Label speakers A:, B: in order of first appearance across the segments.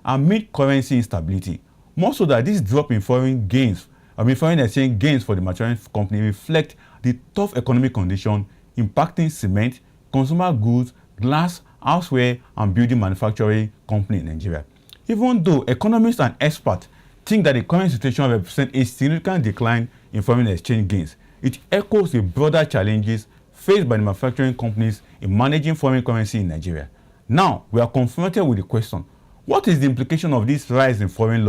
A: amid currency instability. More so that this drop in foreign exchange gains for the maturing company reflect the tough economic condition impacting cement, consumer goods, glass, houseware, and building manufacturing company in Nigeria. Even though economists and experts think that the current situation represents a significant decline in foreign exchange gains, it echoes the broader challenges faced by the manufacturing companies in managing foreign currency in Nigeria. Now, we are confronted with the question, what is the implication of this rise in foreign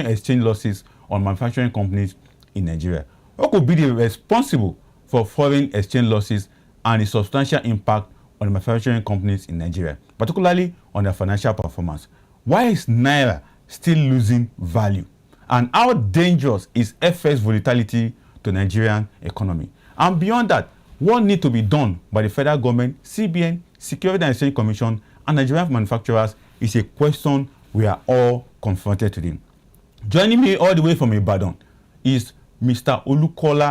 A: exchange losses on manufacturing companies in Nigeria? What could be the responsible for foreign exchange losses and the substantial impact on the manufacturing companies in Nigeria, particularly on their financial performance? Why is Naira still losing value? And how dangerous is FX volatility to the Nigerian economy? And beyond that, what needs to be done by the federal government, CBN, Security and Exchange Commission, and Nigerian manufacturers is a question we are all confronted today. Joining me all the way from Ibadan is Mr. Olukune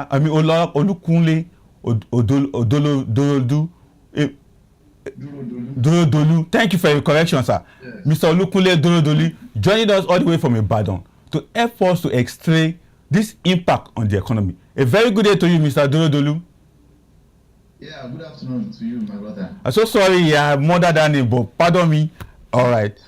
A: Durodolu. Thank you for your correction, sir. Yes. Mr. Olukune Durodolu joining us all the way from Ibadan to help us to explain this impact on the economy. A very good day to you, Mr. Durodolu.
B: Yeah, good afternoon to you, my brother.
A: I'm so sorry, more than name, but pardon me. All right.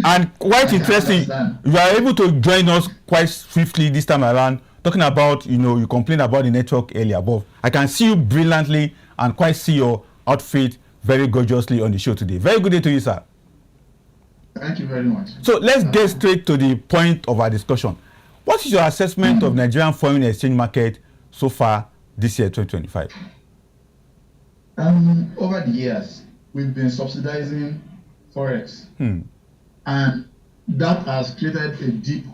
A: And quite interesting, you are able to join us quite swiftly this time around, talking about, you complained about the network earlier, but I can see you brilliantly and quite see your outfit very gorgeously on the show today. Very good day to you, sir.
B: Thank you very much.
A: So let's get straight to the point of our discussion. What is your assessment of Nigerian foreign exchange market so far this year, 2025?
B: Over the years, we've been subsidizing Forex. And that has created a deep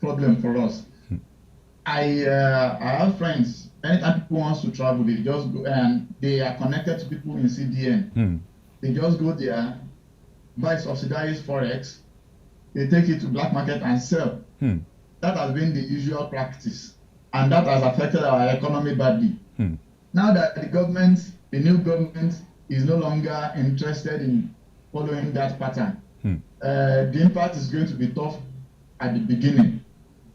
B: problem for us. I have friends, anytime people want to travel, they just go and they are connected to people in CDN. They just go there, buy subsidized Forex, they take it to black market and sell. That has been the usual practice, and that has affected our economy badly. Now that the new government is no longer interested in following that pattern, the impact is going to be tough at the beginning.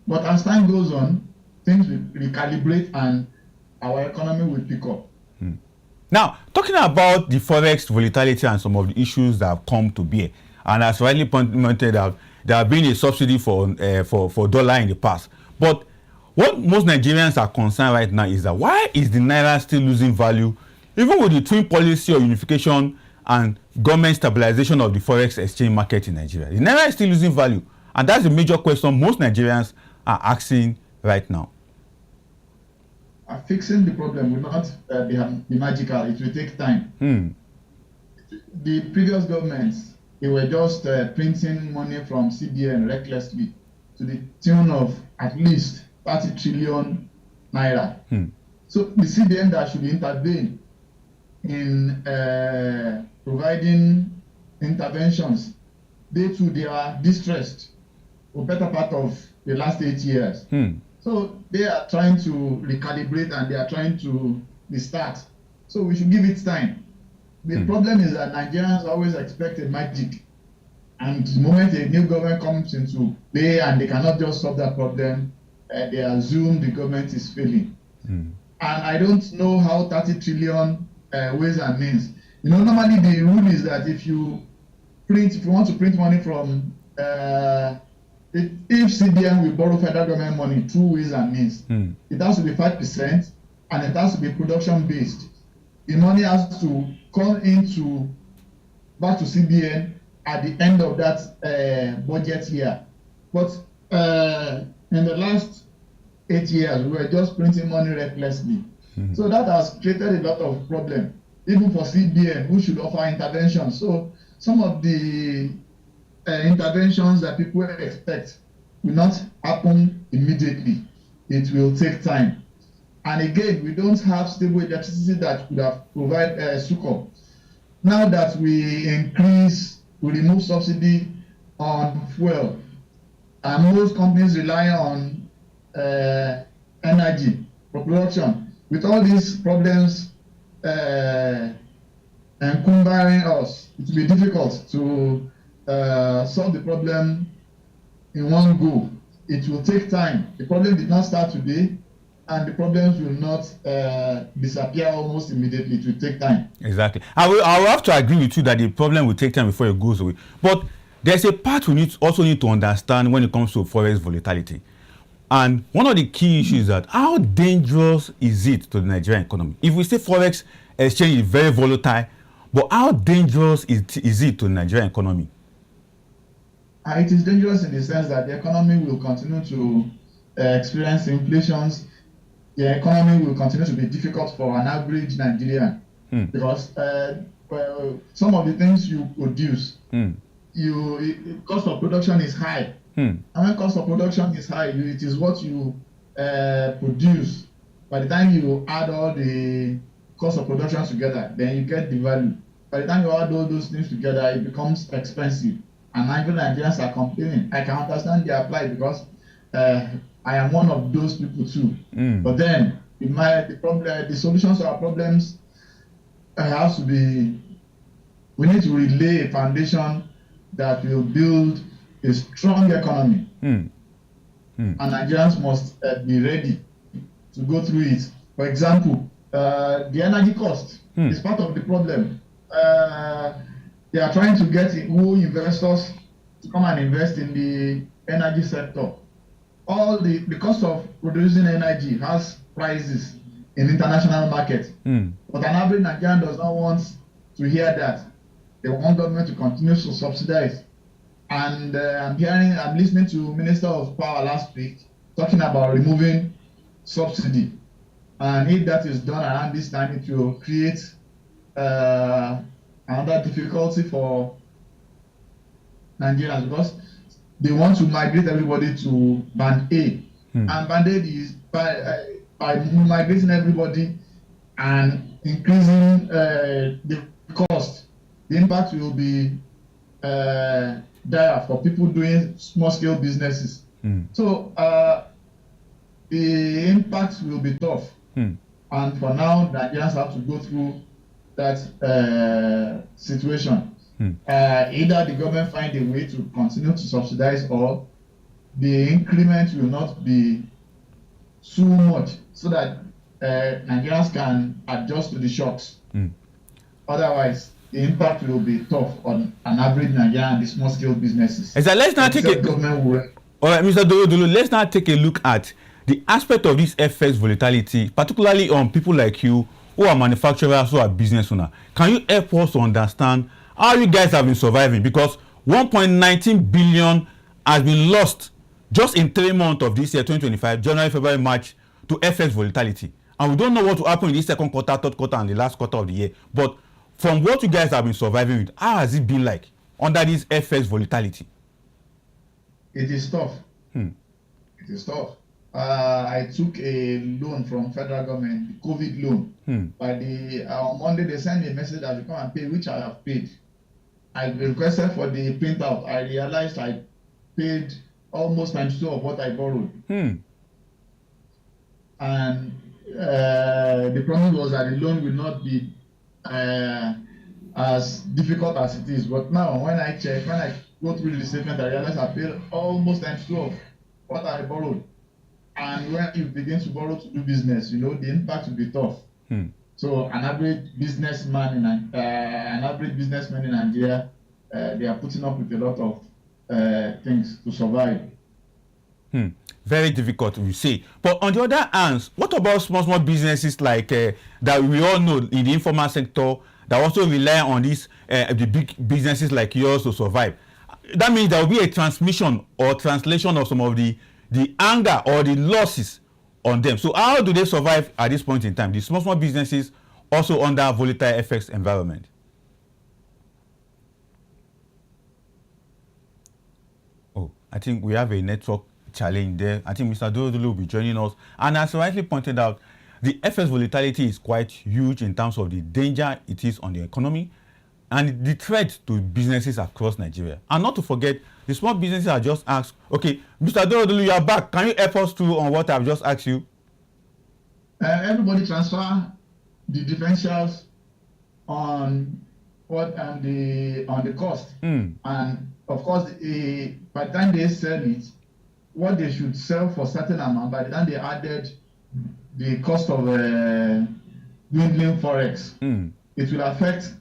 B: But as time goes on, things will recalibrate and our economy will pick up.
A: Now, talking about the Forex volatility and some of the issues that have come to bear, and as rightly pointed out, there have been a subsidy for dollar in the past. But what most Nigerians are concerned right now is that why is the Naira still losing value, even with the twin policy of unification and government stabilization of the Forex exchange market in Nigeria? The Naira is still losing value, and that's the major question most Nigerians are asking right now.
B: Fixing the problem will not be magical. It will take time. The previous governments, they were just printing money from CBN recklessly to the tune of at least 30 trillion naira. So the CBN that should intervene in providing interventions, they are distressed for better part of the last 8 years. So they are trying to recalibrate and they are trying to restart. So we should give it time. The problem is that Nigerians always expected magic. And the moment a new government comes into play and they cannot just solve that problem, they assume the government is failing. And I don't know how 30 trillion ways and means. Normally the rule is that if you want to print money from, if CBN will borrow federal government money through ways and means, it has to be 5% and it has to be production based. The money has to come back to CBN at the end of that budget year. But in the last 8 years, we were just printing money recklessly. So that has created a lot of problem, even for CBN, who should offer intervention. So some of the interventions that people expect will not happen immediately. It will take time. And again, we don't have stable electricity that could have provided succor. Now that we remove subsidy on fuel, and most companies rely on energy for production. With all these problems encumbering us, it will be difficult to solve the problem in one go. It will take time. The problem did not start today, and the problems will not disappear almost immediately. It will take time.
A: Exactly. I will have to agree with you that the problem will take time before it goes away. But there's a part we also need to understand when it comes to forex volatility. And one of the key issues is that how dangerous is it to the Nigerian economy? If we say forex exchange is very volatile, but how dangerous is it to the Nigerian economy?
B: It is dangerous in the sense that the economy will continue to experience inflations. The economy will continue to be difficult for an average Nigerian because some of the things you produce, cost of production is high. And when cost of production is high, it is what you produce. By the time you add all the cost of production together, then you get the value. By the time you add all those things together, it becomes expensive. And even Nigerians are complaining. I can understand their plight because I am one of those people too. But then the solutions to our problems has to be, we need to relay a foundation that will build a strong economy. And Nigerians must be ready to go through it. For example, the energy cost is part of the problem. They are trying to get new investors to come and invest in the energy sector. All the cost of producing energy has prices in international market. But an average Nigerian does not want to hear that. They want government to continue to subsidize. And I'm listening to Minister of Power last week talking about removing subsidy. And if that is done around this time, it will create another difficulty for Nigerians because they want to migrate everybody to Band A. And Band A is by migrating everybody and increasing the cost, the impact will be dire for people doing small-scale businesses. So the impact will be tough. And for now, Nigerians have to go through that situation. Either the government find a way to continue to subsidize or the increment will not be so much so that Nigerians can adjust to the shocks. Otherwise, the impact will be tough on an average Nigerian and the small-scale businesses.
A: So let's now take a government will. All right, Mr. Durodolu, let's now take a look at the aspect of this FX volatility, particularly on people like you who are manufacturers, who are business owners. Can you help us to understand how you guys have been surviving? Because 1.19 billion has been lost just in 3 months of this year, 2025, January, February, March, to FX volatility. And we don't know what will happen in this second quarter, third quarter, and the last quarter of the year. But from what you guys have been surviving with, how has it been like under this FX volatility?
B: It is tough. It is tough. I took a loan from federal government, the COVID loan. On Monday, they sent me a message that you come and pay, which I have paid. I requested for the printout. I realized I paid almost times 2 of what I borrowed. And the problem was that the loan will not be as difficult as it is. But now, when I go through the statement, I realized I paid almost times 2 of what I borrowed. And when you begin to borrow to do business, the impact will be tough. So an average businessman in Nigeria, they are putting up with a lot of things to survive.
A: Very difficult, we say. But on the other hand, what about small businesses like that we all know in the informal sector that also rely on these the big businesses like yours to survive? That means there will be a transmission or translation of some of the anger or the losses on them. So how do they survive at this point in time? The small businesses also under volatile FX environment. Oh, I think we have a network challenge there. I think Mr. Durodolu will be joining us. And as rightly pointed out, the FX volatility is quite huge in terms of the danger it is on the economy and the threat to businesses across Nigeria. And not to forget, the small businesses are just asked, okay, Mr. Durodolu, you are back. Can you help us through on what I've just asked you?
B: Everybody transfer the differentials on the cost. And of course, by the time they sell it, what they should sell for certain amount, by the time they added the cost of dwindling forex, it will affect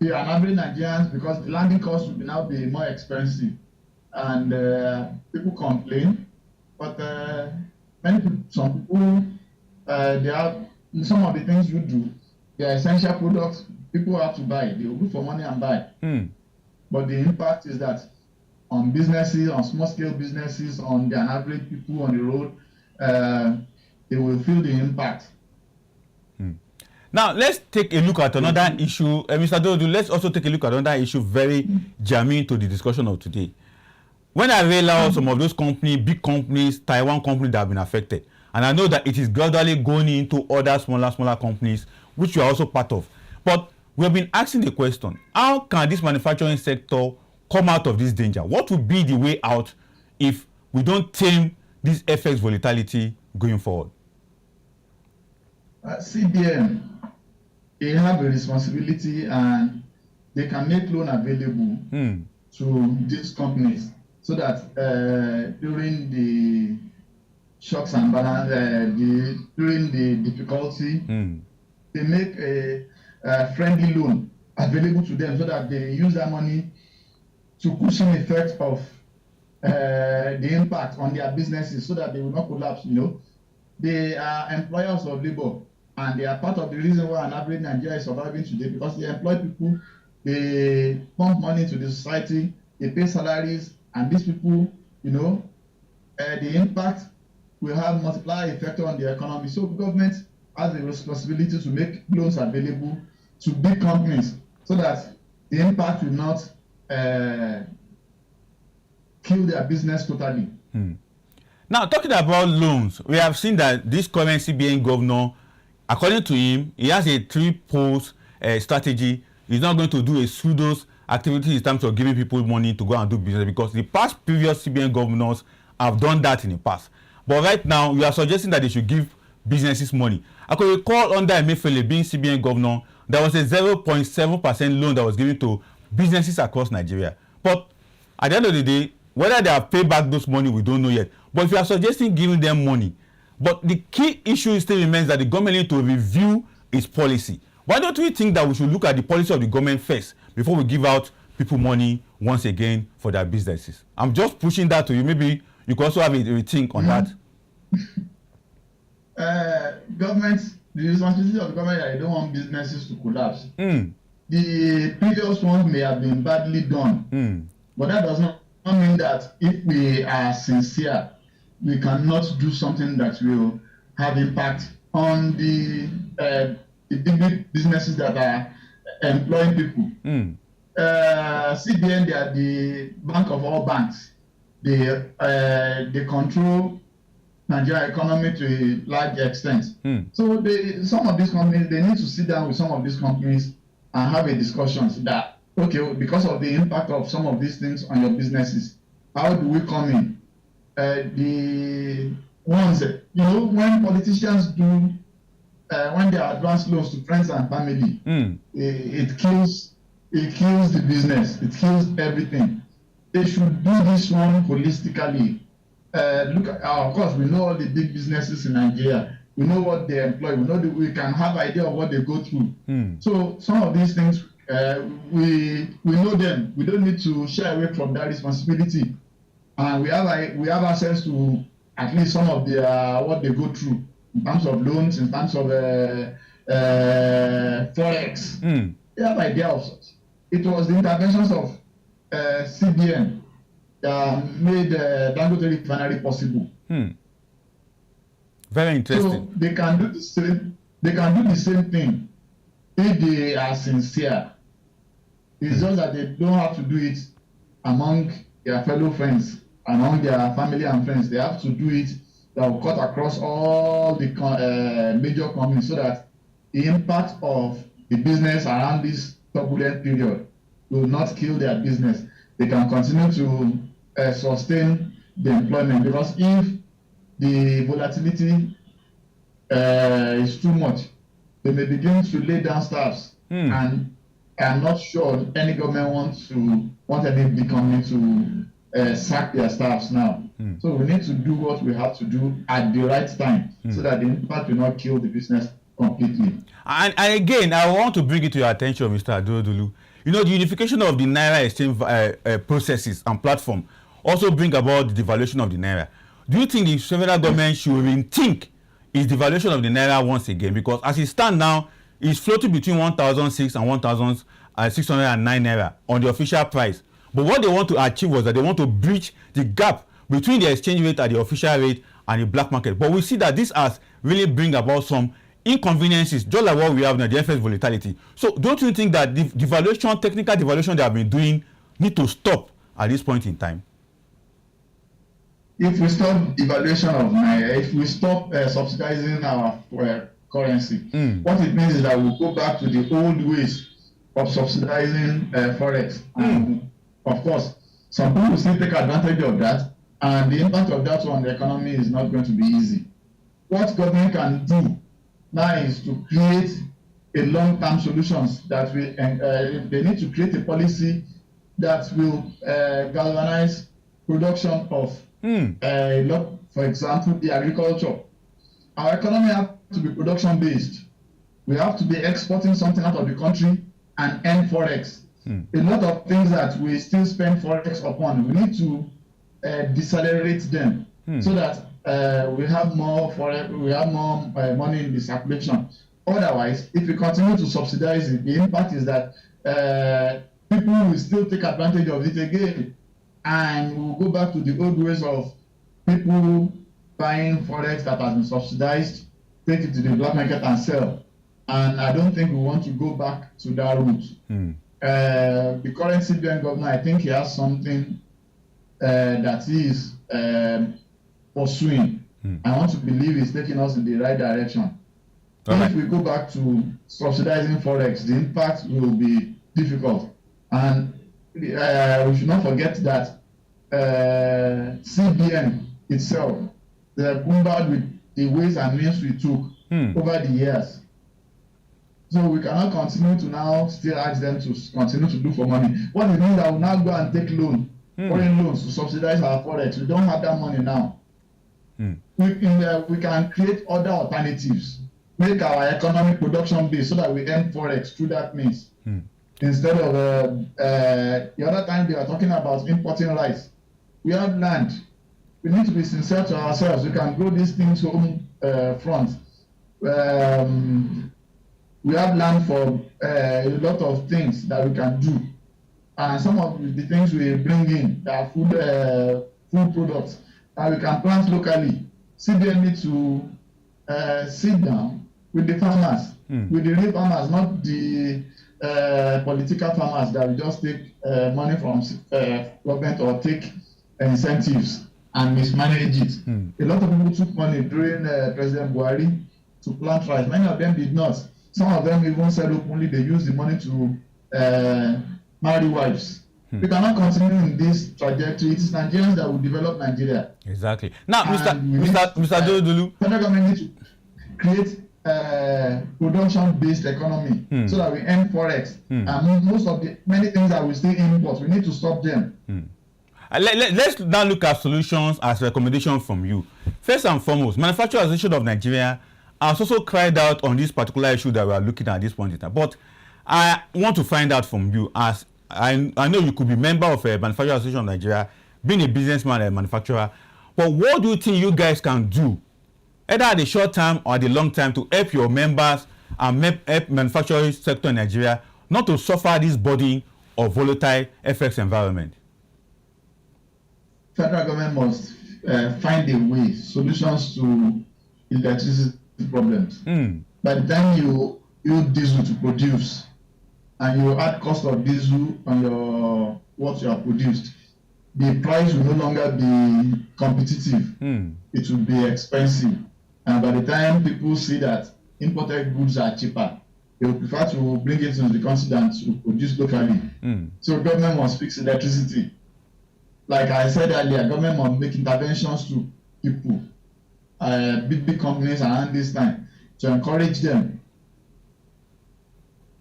B: the average Nigerians because the landing cost will now be more expensive, and people complain. But some people, they have some of the things you do. They are essential products. People have to buy. They will go for money and buy. But the impact is that on businesses, on small-scale businesses, on the average people on the road, they will feel the impact.
A: Now, let's take a look at another issue. Mr. Durodolu, let's also take a look at another issue very germane to the discussion of today. When I realize some of those companies, big companies, Taiwan companies that have been affected, and I know that it is gradually going into other smaller companies, which you are also part of. But we have been asking the question, how can this manufacturing sector come out of this danger? What would be the way out if we don't tame this FX volatility going forward?
B: CBN, they have a responsibility and they can make loan available to these companies so that during the shocks and balance, during the difficulty, they make a friendly loan available to them so that they use that money to cushion the effect of the impact on their businesses so that they will not collapse. You know, they are employers of labor and they are part of the reason why an average Nigeria is surviving today, because they employ people, they pump money into the society, they pay salaries, and these people, you know, the impact will have multiplier effect on the economy. So the government has a responsibility to make loans available to big companies so that the impact will not kill their business totally.
A: Now, talking about loans, we have seen that this current CBN governor, according to him, he has a three-post strategy. He's not going to do a pseudo activity in terms of giving people money to go and do business, because the previous CBN governors have done that in the past. But right now, you are suggesting that they should give businesses money. I could recall under Emefiele being CBN governor, there was a 0.7% loan that was given to businesses across Nigeria. But at the end of the day, whether they have paid back those money, we don't know yet. But if you are suggesting giving them money, but the key issue still remains that the government needs to review its policy. Why don't we think that we should look at the policy of the government first before we give out people money once again for their businesses? I'm just pushing that to you. Maybe you could also have a rethink on that.
B: The responsibility of the government is that they don't want businesses to collapse. The previous ones may have been badly done, but that does not mean that if we are sincere, we cannot do something that will have impact on the big businesses that are employing people. CBN, they are the bank of all banks. They control Nigeria economy to a large extent. So some of these companies, they need to sit down with some of these companies and have a discussion that, okay, because of the impact of some of these things on your businesses, how do we come in? The ones, you know, when politicians do, when they advance loans to friends and family, it kills the business, it kills everything. They should do this one holistically. Look at, of course, we know all the big businesses in Nigeria. We know what they employ. We know that we can have idea of what they go through. So some of these things, we know them. We don't need to shy away from that responsibility, and we have access to at least some of their what they go through in terms of loans, in terms of forex. They have idea of such. It was the interventions of CBN that made Dangote refinery possible.
A: Very interesting.
B: So they can do the same. They can do the same thing if they are sincere. It's just that they don't have to do it among their fellow friends, among their family and friends. They have to do it that will cut across all the major companies so that the impact of the business around this turbulent period will not kill their business. They can continue to sustain the employment, because if the volatility is too much, they may begin to lay down staffs and I'm not sure any government want any big company to sack their staffs now. So we need to do what we have to do at the right time so that the impact will not kill the business completely.
A: And again, I want to bring it to your attention, Mr. Durodolu. You know, the unification of the Naira exchange processes and platform also bring about the devaluation of the Naira. Do you think the federal government should rethink its devaluation of the Naira once again? Because as it stands now, it's floating between 1,006 and 1,609 Naira on the official price. But what they want to achieve was that they want to bridge the gap between the exchange rate at the official rate and the black market. But we see that this has really bring about some inconveniences, just like what we have now, the FX volatility. So don't you think that the devaluation, technical devaluation they have been doing need to stop at this point in time?
B: If we stop devaluation of Naira, if we stop subsidizing our currency, what it means is that we'll go back to the old ways of subsidizing forex. And of course, some people still take advantage of that, and the impact of that on the economy is not going to be easy. What government can do now is to create a long-term solutions that will, they need to create a policy that will galvanize production of for example, the agriculture. Our economy has to be production-based. We have to be exporting something out of the country and earn forex. A lot of things that we still spend forex upon, we need to decelerate them so that we have more money in the circulation. Otherwise, if we continue to subsidize it, the impact is that people will still take advantage of it again, and we'll go back to the old ways of people buying forex that has been subsidized, take it to the black market and sell. And I don't think we want to go back to that route. The current CBN governor, I think he has something that he is pursuing. I want to believe he's taking us in the right direction. If we go back to subsidizing forex, the impact will be difficult. And we should not forget that CBN itself, they bombarded with the ways and means we took over the years. So we cannot continue to now still ask them to continue to do for money. What it means that we'll now go and take foreign loans to subsidize our forex. We don't have that money now. We can create other alternatives, make our economic production base so that we earn forex through that means. Instead of the other time they are talking about importing rice. We have land. We need to be sincere to ourselves. We can grow these things home front. We have land for a lot of things that we can do. And some of the things we bring in that are food products that we can plant locally. CBN need to sit down with the farmers, with the real farmers, not the political farmers that will just take money from government or take incentives and mismanage it. A lot of people took money during President Buhari to plant rice. Many of them did not. Some of them even said openly they used the money to marry wives. We cannot continue in this trajectory. It is Nigerians that will develop Nigeria.
A: Exactly. Now, Mr. Durodolu,
B: federal government need to create production-based economy so that we earn forex. And most of the many things that we still import, we need to stop them.
A: Let's now look at solutions as recommendations from you. First and foremost, Manufacturers Association of Nigeria has also cried out on this particular issue that we are looking at this point in time. But I want to find out from you, as I know you could be a member of a Manufacturers Association of Nigeria, being a businessman and a manufacturer, but what do you think you guys can do, either at the short term or at the long term, to help your members and help manufacturing sector in Nigeria not to suffer this burden of volatile FX environment?
B: Federal government must find a way, solutions to electricity problems. By the time you use diesel to produce and you add cost of diesel on your what you have produced, the price will no longer be competitive. It will be expensive. And by the time people see that imported goods are cheaper, they will prefer to bring it into the country than to produce locally. So government must fix electricity. Like I said earlier, government must make interventions to people, big companies around this time, to encourage them,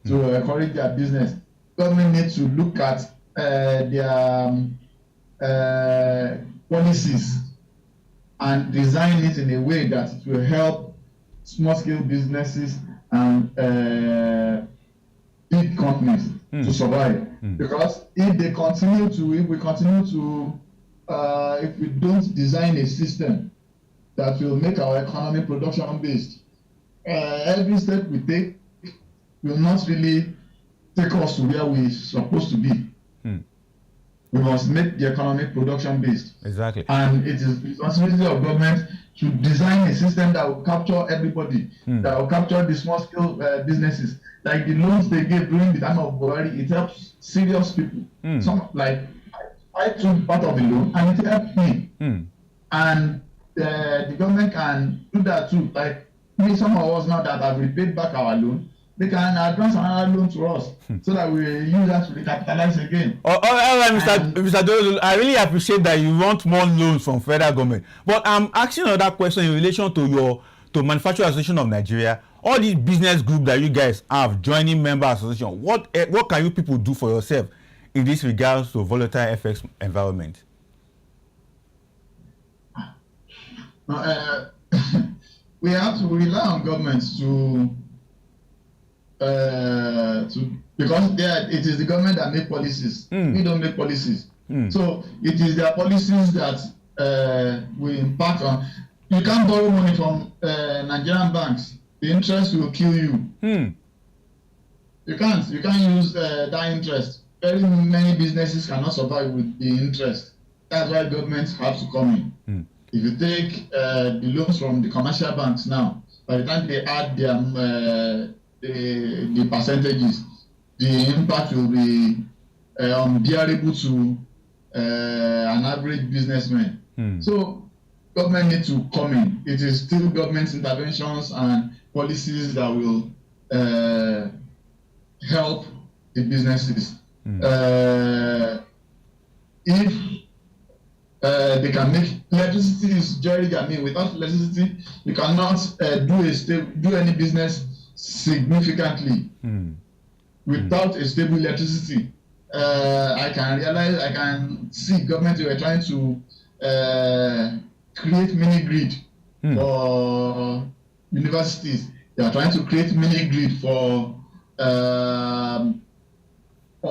B: to encourage their business. government needs to look at their policies and design it in a way that it will help small-scale businesses and big companies to survive. Because if we continue to, if we don't design a system that will make our economy production-based, every step we take will not really take us to where we're supposed to be. We must make the economy production-based.
A: Exactly.
B: And it is the responsibility of government to design a system that will capture everybody, that will capture the small-scale businesses. Like the loans they gave during the time of Buhari, it helps serious people. Some, like, I took part of the loan and it helped me. And the government can do that too. Like, some of us now that have repaid back our loan, they can advance another loan to us so that we use that to recapitalize again.
A: All right, Mr. Durodolu, I really appreciate that you want more loans from federal government. But I'm asking another question in relation to Manufacturing Association of Nigeria. All these business groups that you guys have joining member association, what can you people do for yourself in this regards to volatile FX environment?
B: We have to rely on governments because it is the government that make policies. We don't make policies. So it is their policies that will impact on. You can't borrow money from Nigerian banks. The interest will kill you. You can't use that interest. Very many businesses cannot survive with the interest. That's why governments have to come in. If you take the loans from the commercial banks now, by the time they add their the percentages, the impact will be unbearable to an average businessman. So government needs to come in. It is still government interventions and policies that will help the businesses. If they can make electricity is very, I mean, without electricity, you cannot do any business significantly. Without a stable electricity. I can see government were trying to create mini grid for universities. They are trying to create mini grid for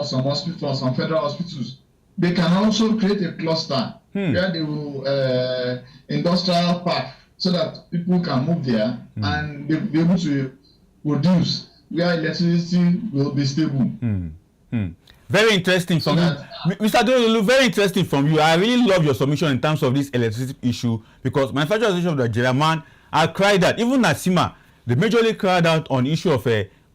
B: some federal hospitals. They can also create a cluster where they will industrial park so that people can move there and they'll be able to produce where electricity will be stable.
A: Very interesting from you. Mr. Durodolu, very interesting from you. I really love your submission in terms of this electricity issue because Manufacturing Association of Nigeria, man, I cried out. Even NASIMA, they majorly cried out on the issue of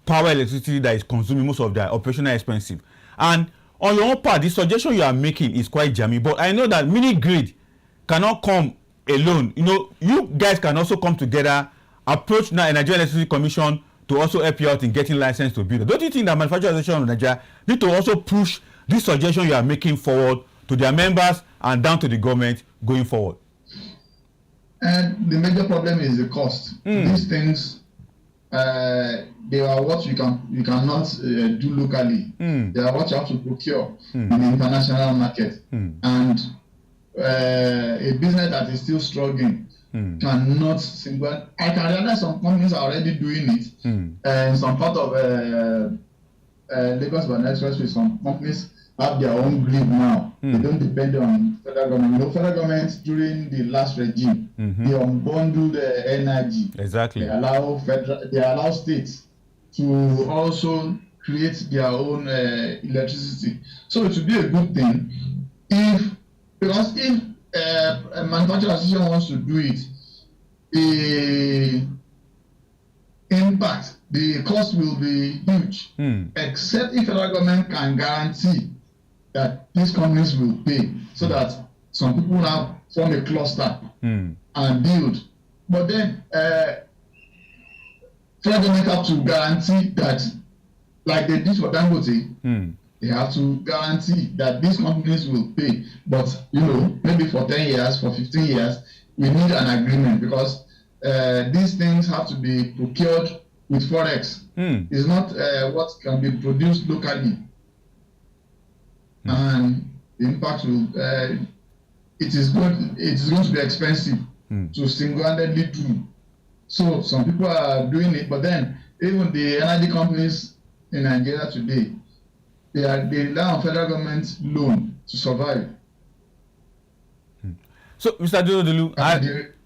A: power electricity that is consuming most of their operational expenses. And on your own part, the suggestion you are making is quite jammy. But I know that mini grid cannot come alone. You know, you guys can also come together, approach the Nigerian Electricity Commission to also help you out in getting license to build. Don't you think that Manufacturing Association of Nigeria need to also push this suggestion you are making forward to their members and down to the government going forward?
B: And the major problem is the cost. These things, they are what you cannot do locally. They are what you have to procure in the international market. And a business that is still struggling cannot single. I can realize some companies are already doing it. In some part of Lagos Banana Expressway, some companies have their own grid now. They don't depend on federal government. You know, federal government during the last regime, they unbundled energy.
A: Exactly.
B: They allow states to also create their own electricity. So it would be a good thing because if a manufacturing association wants to do it, the impact, the cost will be huge. Except if federal government can guarantee that these companies will pay, so that some people now form a cluster and build. But then federal government have to guarantee that, like they did for Dangote, they have to guarantee that these companies will pay. But you know, maybe for 10 years, for 15 years, we need an agreement because these things have to be procured with forex. It's not what can be produced locally. and the impact will. It is going to be expensive to single-handedly do. So some people are doing it, but then even the energy companies in Nigeria today, they rely on federal government loan to survive.
A: So, Mr. Durodolu,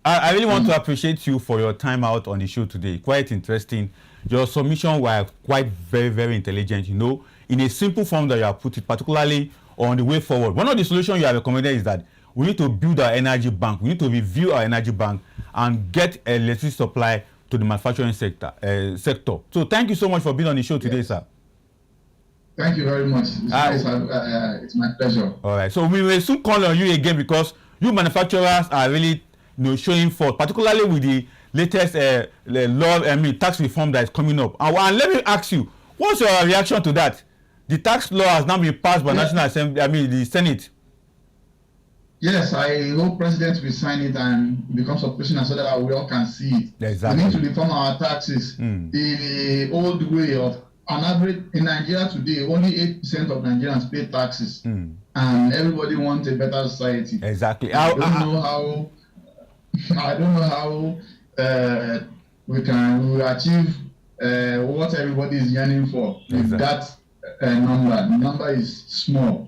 A: I really want to appreciate you for your time out on the show today. Quite interesting. Your submission were quite very, very intelligent, you know, in a simple form that you have put it, particularly on the way forward. One of the solutions you have recommended is that we need to build our energy bank. We need to review our energy bank and get electricity supply to the manufacturing sector. So thank you so much for being on the show today, sir.
B: Thank you very much. It's my pleasure.
A: All right. So we will soon call on you again because you manufacturers are really, you know, showing forth, particularly with the latest tax reform that is coming up. And let me ask you, what's your reaction to that? The tax law has now been passed by National Assembly, the Senate.
B: Yes, I hope President will sign it and becomes operational so that we all can see it.
A: Exactly.
B: We need to reform our taxes. The old way of on average in Nigeria today, only 8% of Nigerians pay taxes, and everybody wants a better society.
A: Exactly.
B: I don't know how we will achieve what everybody is yearning for with that number. The number is small.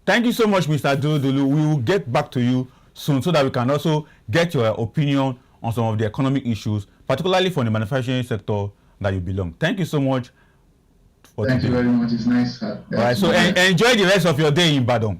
A: Thank you so much, Mr. Durodolu. We will get back to you soon so that we can also get your opinion on some of the economic issues, particularly for the manufacturing sector that you belong. Thank you so much.
B: Thank you very much. It's nice.
A: All right. So enjoy the rest of your day in Ibadan.